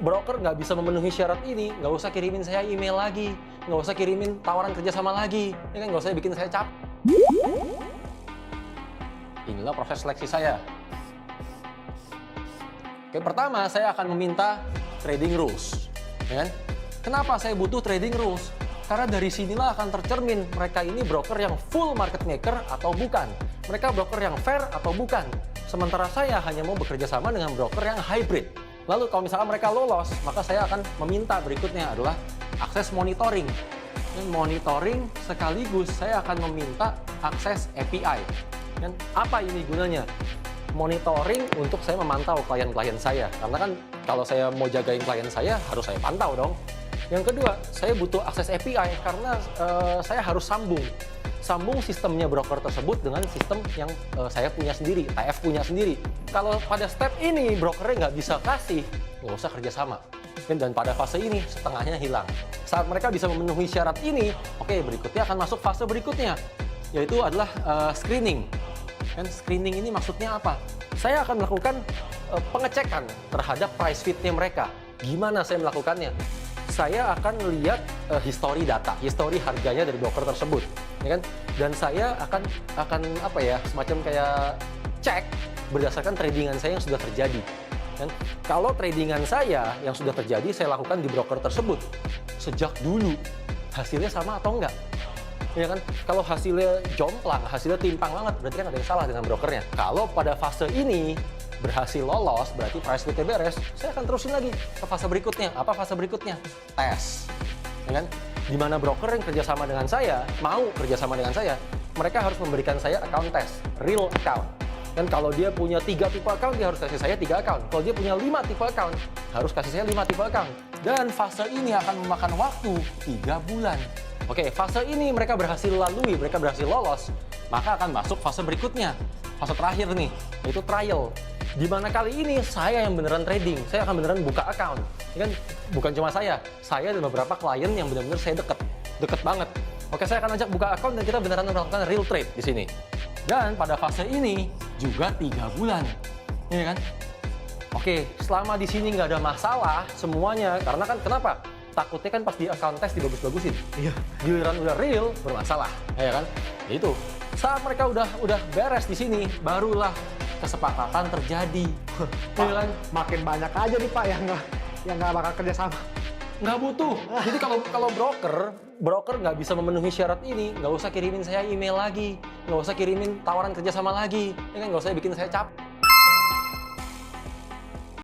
broker nggak bisa memenuhi syarat ini, nggak usah kirimin saya email lagi, nggak usah kirimin tawaran kerjasama lagi, ya kan, nggak usah bikin saya capek. Inilah proses seleksi saya. Oke, pertama saya akan meminta trading rules, ya kan? Kenapa saya butuh trading rules? Karena dari sinilah akan tercermin mereka ini broker yang full market maker atau bukan. Mereka broker yang fair atau bukan. Sementara saya hanya mau bekerja sama dengan broker yang hybrid. Lalu kalau misalkan mereka lolos, maka saya akan meminta berikutnya adalah akses monitoring. Dan monitoring sekaligus saya akan meminta akses API. Dan apa ini gunanya? Monitoring untuk saya memantau klien-klien saya. Karena kan kalau saya mau jagain klien saya, harus saya pantau dong. Yang kedua, saya butuh akses API karena saya harus sambung sistemnya broker tersebut dengan sistem yang saya punya sendiri, TF punya sendiri. Kalau pada step ini brokernya nggak bisa kasih, nggak usah kerjasama. Dan pada fase ini setengahnya hilang. Saat mereka bisa memenuhi syarat ini, oke, berikutnya akan masuk fase berikutnya, yaitu adalah screening. Dan screening ini maksudnya apa? Saya akan melakukan pengecekan terhadap price fit-nya mereka. Gimana saya melakukannya? Saya akan lihat history data, history harganya dari broker tersebut, ya kan? Dan saya akan apa ya, semacam kayak cek berdasarkan tradingan saya yang sudah terjadi. Dan kalau tradingan saya yang sudah terjadi saya lakukan di broker tersebut sejak dulu, hasilnya sama atau enggak? Ya kan? Kalau hasilnya jomplang, hasilnya timpang banget, berarti kan ada yang salah dengan brokernya. Kalau pada fase ini berhasil lolos, berarti price fit-nya beres, saya akan terusin lagi ke fase berikutnya. Apa fase berikutnya? Tes. Ya kan? Di mana broker yang kerjasama dengan saya, mau kerjasama dengan saya, mereka harus memberikan saya account test, real account. Dan kalau dia punya 3 tipe account, dia harus kasih saya 3 account. Kalau dia punya 5 tipe account, harus kasih saya 5 tipe account. Dan fase ini akan memakan waktu 3 bulan. Oke, fase ini mereka berhasil lalui, mereka berhasil lolos, maka akan masuk fase berikutnya. Fase terakhir nih, yaitu trial. Di mana kali ini saya yang beneran trading, saya akan beneran buka account. Ini kan bukan cuma saya dan beberapa klien yang benar-benar saya deket banget. Oke, saya akan ajak buka account dan kita beneran melakukan real trade di sini. Dan pada fase ini juga 3 bulan, ya kan? Oke, selama di sini nggak ada masalah semuanya, karena kan kenapa? Takutnya kan pas di account test dibagus-bagusin. Iya. Giliran udah real bermasalah, ya kan? Itu. Saat mereka udah beres di sini, barulah kesepakatan terjadi. Pak, kan? Makin banyak aja nih Pak yang nggak bakal kerja sama. Nggak butuh. Jadi kalau broker nggak bisa memenuhi syarat ini, nggak usah kirimin saya email lagi, nggak usah kirimin tawaran kerjasama lagi, ya kan, nggak usah bikin saya capek.